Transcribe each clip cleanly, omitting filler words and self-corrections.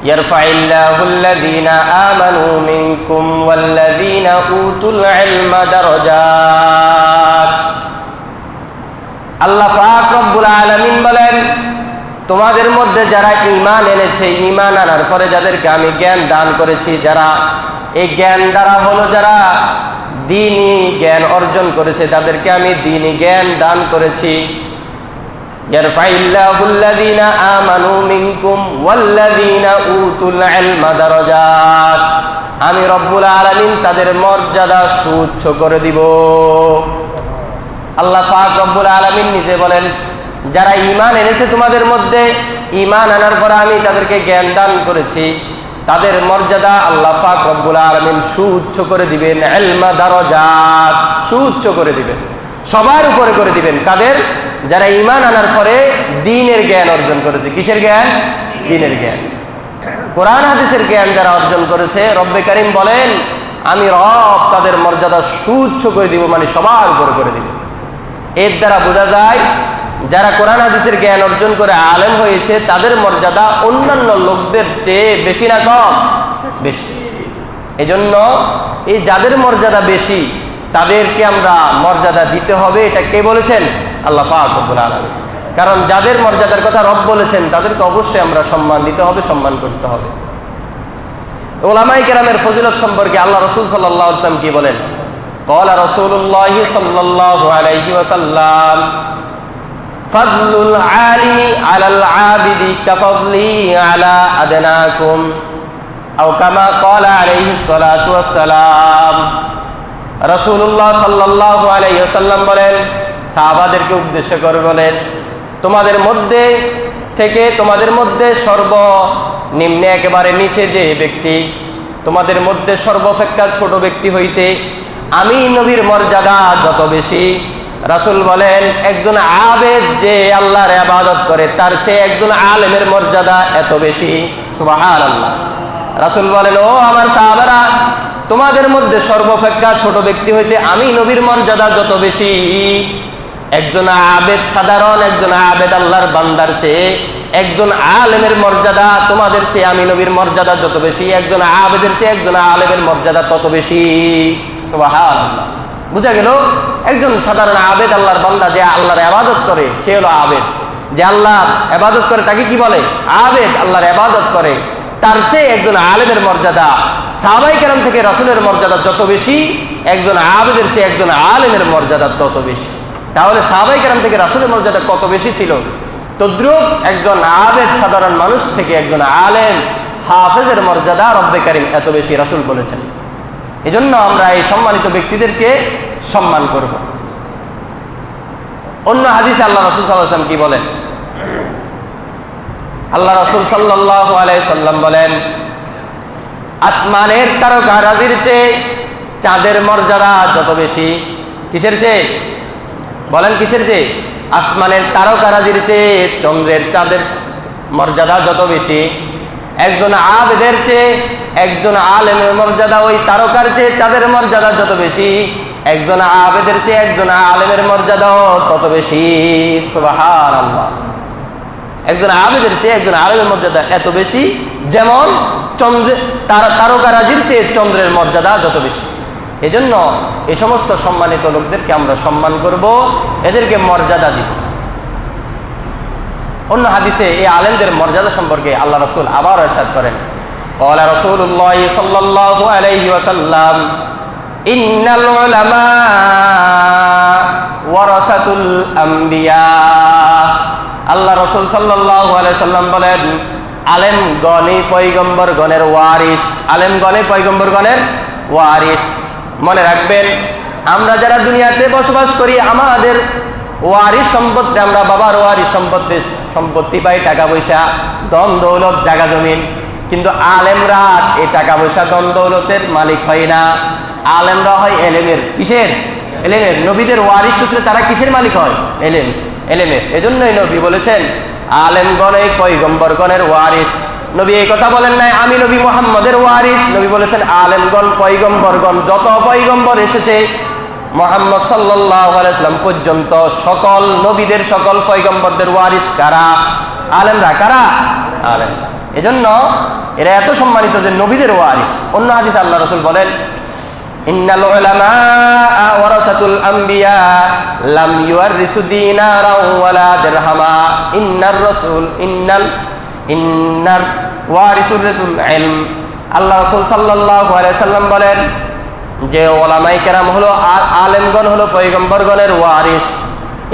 ইয়ারফাইল্লাহুল্লাযীনা আমানু মিনকুম ওয়াল্লাযীনা উতুল ইলমা দারাজাত। আল্লাহ পাক রব্বুল আলামিন বলেন, তোমাদের মধ্যে যারা ঈমান এনেছে, ঈমান আনার পরে যাদেরকে আমি জ্ঞান দান করেছি, যারা এই জ্ঞান দ্বারা হলো যারা দ্বীনি জ্ঞান অর্জন করেছে, তাদেরকে আমি দ্বীনি জ্ঞান দান করেছি। ইয়ারফাইল্লাহুল্লাযীনা আমানু মিনকুম ওয়াল্লাযীনা উতুল ইলমা দারাজাত। আমি রব্বুল আলামিন তাদের মর্যাদা সুউচ্চ করে দিব। আল্লাহ পাক রব্বুল আলামিন নিজে বলেন, যারা ঈমান এনেছে তোমাদের মধ্যে, ঈমান আনার পর আমি তাদেরকে জ্ঞান দান করেছি, তাদের মর্যাদা আল্লাহ পাক রব্বুল আলামিন সুউচ্চ করে দিবেন। ইলমা দারাজাত, সুউচ্চ করে দিবেন, সবার উপরে করে দিবেন। কাদের? যারা ঈমান আনার পরে দ্বীনের জ্ঞান অর্জন করেছে। কিসের জ্ঞান? দ্বীনের জ্ঞান, কোরআন হাদিসের জ্ঞান যারা অর্জন করেছে, রব্বে কারীম বলেন আমি রব তাদের মর্যাদা সুউচ্চ করে দিব, মানে সবার উপরে করে দিব। এর দ্বারা বোঝা যায় যারা কোরআন হাদিসের জ্ঞান অর্জন করে আলেম হয়েছে, তাদের মর্যাদা অন্যান্য লোকদের চেয়ে বেশি না কম? বেশি। এজন্য এই যাদের মর্যাদা বেশি তাদেরকে আমরা মর্যাদা দিতে হবে। এটা কে বলেছেন? আল্লাহ পাক রব্বুল আলামিন। কারণ যাদের মর্যাদার কথা রব বলেছেন তাদেরকে অবশ্যই আমরা সম্মান দিতে হবে, সম্মান করতে হবে। উলামায়ে কেরামের ফজিলত সম্পর্কে আল্লাহ রাসূল সাল্লাল্লাহু আলাইহি ওয়াসাল্লাম কি বলেন? ক্বালা রাসূলুল্লাহ সাল্লাল্লাহু আলাইহি ওয়াসাল্লাম, ফাদলুল আলিমি আলাল আবিদি কাফাদলি আলা আদনাকুম, আও কামা ক্বালা আলাইহিস সালাতু ওয়াসসালাম। রাসূলুল্লাহ সাল্লাল্লাহু আলাইহি ওয়াসাল্লাম বলেন, সাহাবাদেরকে উদ্দেশ্য করে বলেন, তোমাদের মধ্যে থেকে, তোমাদের মধ্যে সর্বনিম্নে একেবারে নিচে যে ব্যক্তি, তোমাদের মধ্যে সর্বাপেক্ষা ছোট ব্যক্তি হইতে আমি নবীর মর্যাদা যত বেশি। রাসূল বলেন, একজন আবেদ যে আল্লাহর ইবাদত করে তার চেয়ে একজন আলেমের মর্যাদা এত বেশি। সুবহানাল্লাহ। রাসূল বলেন, ও আমার সাহাবারা, তোমাদের মধ্যে সর্বাপেক্ষা ছোট ব্যক্তি হইতে আমি নবীর মর্যাদা যত বেশি। একজন আবেদ, সাধারণ একজন আবেদ আল্লাহর বান্দার চেয়ে একজন আলেমের মর্যাদা তোমাদের চেয়ে আমি নবীর মর্যাদা যত বেশি, একজন আবেদের চেয়ে একজন আলেমের মর্যাদা তত বেশি। সুবহানাল্লাহ। বুঝা গেল? একজন সাধারণ আবেদ আল্লাহর বান্দা যে আল্লাহর ইবাদত করে সে হলো আবেদ। যে আল্লাহর ইবাদত করে তাকে কি বলে? আবেদ। আল্লাহর ইবাদত করে, তার চেয়ে একজন আলেমের মর্যাদা, সাহাবায়ে কেরাম থেকে রাসূলের মর্যাদা যত বেশি, একজন আবেদের চেয়ে একজন আলেমের মর্যাদা তত বেশি। তাহলে সাহাবায়ে কেরাম থেকে রাসূলের মর্যাদা কত বেশি ছিল, তদ্রূপ একজন আবেদ সাধারণ মানুষ থেকে একজন আলেম হাফেজের মর্যাদা রব্বে কারীম এত বেশি, রাসূল বলেছেন। এজন্য আমরা এই সম্মানিত ব্যক্তিদেরকে সম্মান করব। অন্য হাদিসে আল্লাহ রাসূল সাল্লাল্লাহু আলাইহি ওয়াসাল্লাম কি বলেন? আল্লাহ রাসূল সাল্লাল্লাহু আলাইহি সাল্লাম বলেন, আসমানের তারকারাজির চেয়ে চাঁদের মর্যাদা যত বেশি। কিসের চেয়ে? বলেন কিসের চেয়ে? আসমানের তারকারাজির চেয়ে চন্দ্রের চাঁদের মর্যাদা যত বেশি। একজন আবেদের চেয়ে একজন আলেমের মর্যাদা ওই তারকার চেয়ে চাঁদের মর্যাদা যত বেশি, একজন আবেদের চেয়ে একজন আলেমের মর্যাদাও তত বেশি। সুবহানাল্লাহ। একজন আবেদের চেয়ে একজন আলেমের মর্যাদা এত বেশি, যেমন তারকারাজির চেয়ে চন্দ্রের মর্যাদা যত বেশি। এজন্য এই সমস্ত সম্মানিত লোকদেরকে আমরা সম্মান করব, এদেরকে মর্যাদা দিব। অন্য হাদিসে এই আলেমদের মর্যাদা সম্পর্কে আল্লাহ রাসূল আবার ইরশাদ করেন, ক্বালা রাসূলুল্লাহ সাল্লাল্লাহু আলাইহি ওয়াসাল্লাম, ইন্নাল উলামা ওয়ারাসাতুল আম্বিয়া। আল্লাহ রাসূল সাল্লাল্লাহু আলাইহি ওয়াসাল্লাম বলেন, আলেমগণই পয়গম্বরগণের ওয়ারিস। আলেমগণই পয়গম্বরগণের ওয়ারিস। মনে রাখবেন, আমরা যারা দুনিয়াতে বসবাস করি আমাদের ওয়ারিস সম্পত্তি, আমরা বাবার ওয়ারিস সম্পত্তি পাই, টাকা পয়সা, ধন দৌলত, জায়গা জমিন। কিন্তু আলেমরা এই টাকা পয়সা, ধন দৌলতের মালিক হয় না। আলেমরা হয় এলেমের। কিসের? এলেমের। নবীদের ওয়ারিস সূত্রে তারা কিসের মালিক হয়? এলেমের। এজন্যই নবী বলেছেন, আলেমগণ এই পয়গম্বরগণের ওয়ারিস। নবী এই কথা বলেন নাই আমি নবী মুহাম্মদের ওয়ারিস। নবী বলেছেন আলেমগণ পয়গম্বরগণ, যত পয়গম্বর এসেছে মুহাম্মদ সাল্লাল্লাহু আলাইহি ওয়াসাল্লাম পর্যন্ত সকল নবীদের, সকল পয়গম্বরদের ওয়ারিস কারা? আলেমরা। কারা? আলেম। এজন্য এরা এত সম্মানিত যে নবীদের ওয়ারিস। অন্য হাদিসে আল্লাহ রাসূল বলেন, ইন্নাল উলামা ওয়ারাসাতুল আমবিয়া লাম ইউরিসু দিনারাও ওয়ালা দিরহামা ইন্নার ওয়ারিসুর রাসূল ইলম। আল্লাহ রাসূল সাল্লাল্লাহু আলাইহি সাল্লাম বলেন যে ওলামায়ে কেরাম হলো আলেমগণ হলো পয়গম্বরগণের ওয়ারিস।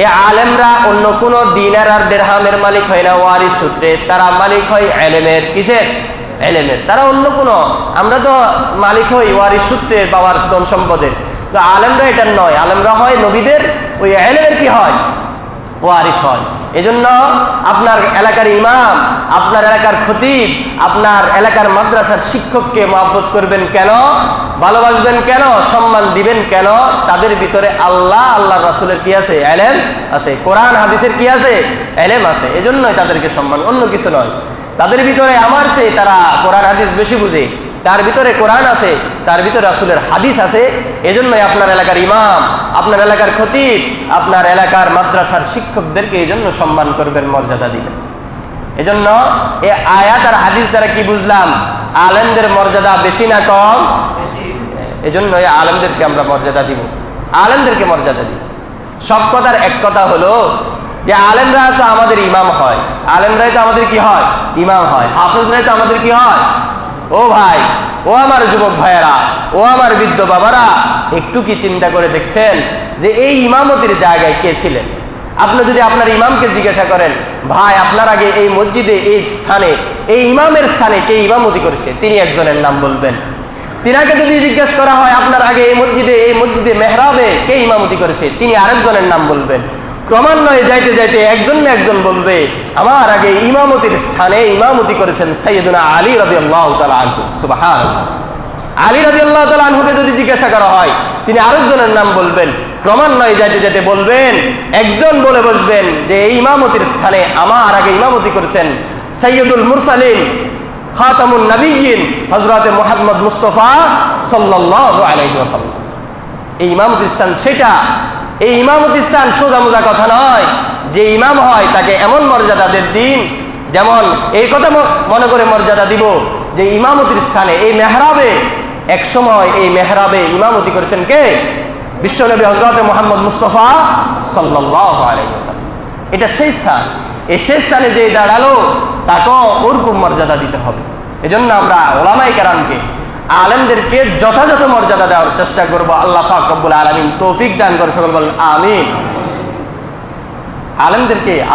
এই আলেমরা অন্য কোনো দিনার আর দিরহামের মালিক হয় না ওয়ারিস সূত্রে, তারা মালিক হয় ইলমের। কিসের? ইলমের। তারা অন্য কোনো, আমরা তো মালিক হই ওয়ারিস সূত্রে বাবার ধন সম্পদের, তো আলেমরা এটা নয়, আলেমরা হয় নবীদের ওই ইলমের কি হয়? ওয়ারিস হয়। এজন্য আপনার এলাকার ইমাম, আপনার এলাকার খতিব, আপনার এলাকার মাদ্রাসার শিক্ষককে মহব্বত করবেন কেন, ভালোবাসবেন কেন, সম্মান দিবেন কেন? তাদের ভিতরে আল্লাহ রাসূলের কি আছে? ইলম আছে। কোরআন হাদিসের কি আছে? ইলম আছে। এজন্যই তাদেরকে সম্মান, অন্য কিছু নয়। তাদের ভিতরে আমার চেয়ে তারা কোরআন হাদিস বেশি বুঝে, তার ভিতরে কোরআন আছে, তার ভিতরে রাসূলের হাদিস আছে। এজন্যই আপনার এলাকার ইমাম, আপনার এলাকার খতিব, আপনার এলাকার মাদ্রাসার শিক্ষকদেরকে এই জন্য সম্মান করবেন, মর্যাদা দিবেন। এজন্য এই আয়াত আর হাদিস দ্বারা কি বুঝলাম? আলেমদের মর্যাদা বেশি না কম? এজন্য এই আলেমদেরকে আমরা মর্যাদা দিব, আলেমদেরকে মর্যাদা দিব। সব কথার এক কথা হলো যে আলেমরা তো আমাদের ইমাম হয়, আলেমরাই তো আমাদের কি হয়? ইমাম হয়। হাফেজরাই তো আমাদের কি হয়? ও ভাই, ও আমার যুবক ভাইয়েরা, ও আমার বৃদ্ধ বাবারা, একটু কি চিন্তা করে দেখছেন যে এই ইমামতির জায়গায় কে ছিলেন? আপনি যদি আপনার ইমামকে জিজ্ঞাসা করেন, ভাই আপনার আগে এই মসজিদে এই স্থানে এই ইমামের স্থানে কে ইমামতি করেছে, তিনি একজনের নাম বলবেন। তিনাকে যদি জিজ্ঞেস করা হয় আপনার আগে এই মসজিদে মেহরাবে কে ইমামতি করেছে, তিনি আরেকজনের নাম বলবেন। ক্রমান্বয়ে যাইতে যাইতে একজন না একজন বলবে আমার আগে ইমামতির স্থানে ইমামতি করেছেন সাইয়্যিদুনা আলী রাদিয়াল্লাহু তাআলা আনহু। সুবহানাল্লাহ। আলী রাদিয়াল্লাহু তাআলা আনহুকে যদি জিজ্ঞাসা করা হয়, তিনি আরেকজনের নাম বলবেন। ক্রমান্বয়ে যাইতে যাইতে বলবেন, একজন বলে বসবেন যে এই ইমামতির স্থানে আমার আগে ইমামতি করেছেন সাইয়্যিদুল মুরসালিন খাতামুন নবিয়্যিন হযরতে মুহাম্মদ মুস্তাফা সাল্লাল্লাহু আলাইহি ওয়াসাল্লাম। এই ইমামতির স্থান সেটা। এই ইমামতি স্থান সোজা মোজা কথা নয়। যে ইমাম হয় তাকে এমন মর্যাদা দেন দিন, যেমন এই কথা মনে করে মর্যাদা দিব যে ইমামতির স্থানে এই মেহরাবে এক সময় এই মেহরাবে ইমামতি করেছেন কে? বিশ্বনবী হযরতে মুহাম্মদ মুস্তাফা সাল্লাল্লাহু আলাইহি ওয়াসাল্লাম। এটা সেই স্থান। এই সেই স্থানে যে দাঁড়ালো তাকেও ওরকম মর্যাদা দিতে হবে। এজন্য আমরা উলামায়ে কেরামকে, আলেমদেরকে যথাযথ মর্যাদা দেওয়ার চেষ্টা করব। আল্লাহ পাক রব্বুল আলামিন তৌফিক দান করে, সকল বলেন আমিন।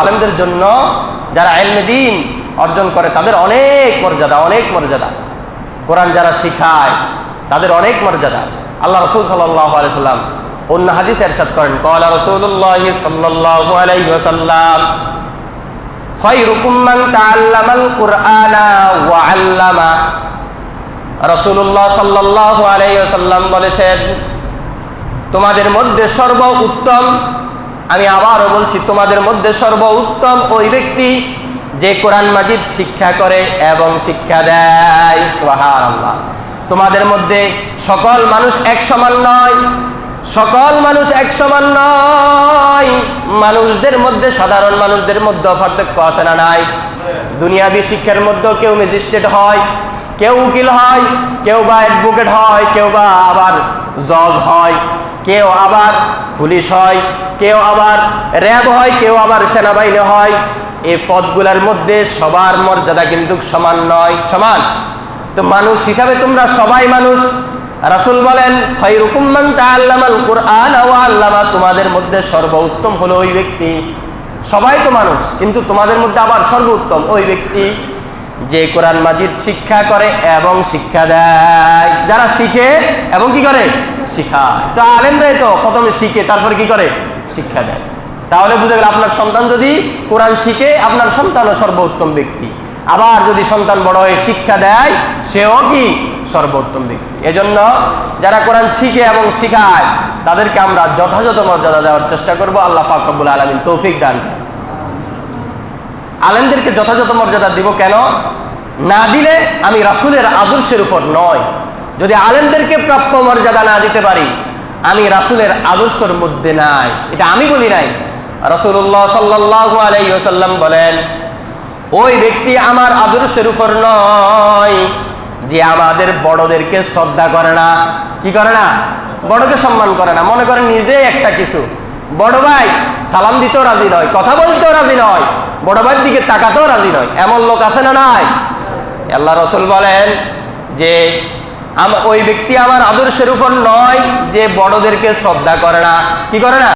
আলেমদের জন্য যারা ইলমে দ্বীন অর্জন করে তাদের অনেক মর্যাদা, অনেক মর্যাদা। কোরআন যারা শিখায় তাদের অনেক মর্যাদা। আল্লাহ রাসূল সাল্লাল্লাহু আলাইহি ওয়াসাল্লাম অন্য হাদিসে ইরশাদ করেন, ক্বালা রাসূলুল্লাহ সাল্লাল্লাহু আলাইহি ওয়াসাল্লাম খায়রুকুম মান তাআল্লামাল কুরআনা ওয়া আল্লামা। রাসূলুল্লাহ সাল্লাল্লাহু আলাইহি ওয়াসাল্লাম বলেছেন, তোমাদের মধ্যে সর্বোত্তম, আমি আবারও বলছি, তোমাদের মধ্যে সর্বোত্তম ওই ব্যক্তি যে কোরআন মাজিদ শিক্ষা করে এবং শিক্ষা দেয়। সুবহানাল্লাহ। তোমাদের মধ্যে সকল মানুষ এক সমান নয়, সকল মানুষ এক সমান নয়। মানুষদের মধ্যে, সাধারণ মানুষদের মধ্যে পার্থক্য আছে না নাই? দুনিয়াবি শিক্ষার মধ্যে কেউ ম্যাজিস্ট্রেট হয়, কেউ উকিল হয়, কেউ বা অ্যাডভোকেট হয়, কেউ বা আবার জজ হয়, কেউ আবার পুলিশ হয়, কেউ আবার র্যাব হয়, কেউ আবার সেনাবাহিনী হয়। এই পদগুলোর মধ্যে সবার মর্যাদা কিন্তু সমান নয়। সমান তো মানুষ হিসাবে তোমরা সবাই মানুষ। রাসূল বলেন, খায়রুকুম মান তাআল্লামাল কুরআন ওয়া আল্লামা। তোমাদের মধ্যে সর্বোত্তম হলো ওই ব্যক্তি, সবাই তো মানুষ, কিন্তু তোমাদের মধ্যে আবার সর্বোত্তম ওই ব্যক্তি যে কোরআন মাজিদ শিক্ষা করে এবং শিক্ষা দেয়। যারা শিখে এবং কি করে? শিখায়। তো আলেমরাই তো প্রথমে শিখে তারপরে কি করে? শিক্ষা দেয়। তাহলে বুঝে গেল, আপনার সন্তান যদি কোরআন শিখে, আপনার সন্তানও সর্বোত্তম ব্যক্তি। আবার যদি সন্তান বড় হয়ে শিক্ষা দেয়, সেও কি? সর্বোত্তম ব্যক্তি। এজন্য যারা কোরআন শিখে এবং শিখায় তাদেরকে আমরা যথাযথ মর্যাদা দেওয়ার চেষ্টা করব। আল্লাহ পাক রব্বুল আলামিন তৌফিক দান করেন। আলেমদেরকে যথাযথ মর্যাদা দিব কেন? না দিলে আমি রাসূলের আদর্শের উপর নয়। যদি আলেমদেরকে প্রাপ্য মর্যাদা না দিতে পারি, আমি রাসূলের আদর্শের মধ্যে নাই। এটা আমি বলি নাই, রাসূলুল্লাহ সাল্লাল্লাহু আলাইহি ওয়াসাল্লাম বলেন, ওই ব্যক্তি আমার আদর্শের উপর নয় যে আমাদের বড়দেরকে শ্রদ্ধা করে না। কি করে না? বড়কে সম্মান করে না, মনে করে নিজে একটা কিছু। বড় ভাই সালাম দিতেও রাজি নয়, কথা বলতেও রাজি নয়, বড় ভাইয়ের দিকে তাকাতেও রাজি নয়। এমন লোক আছে না নাই? আল্লাহ রাসূল বলেন যে ওই ব্যক্তি আমার আদর্শের উপর নয় যে বড়দেরকে শ্রদ্ধা করে না। কি করে না?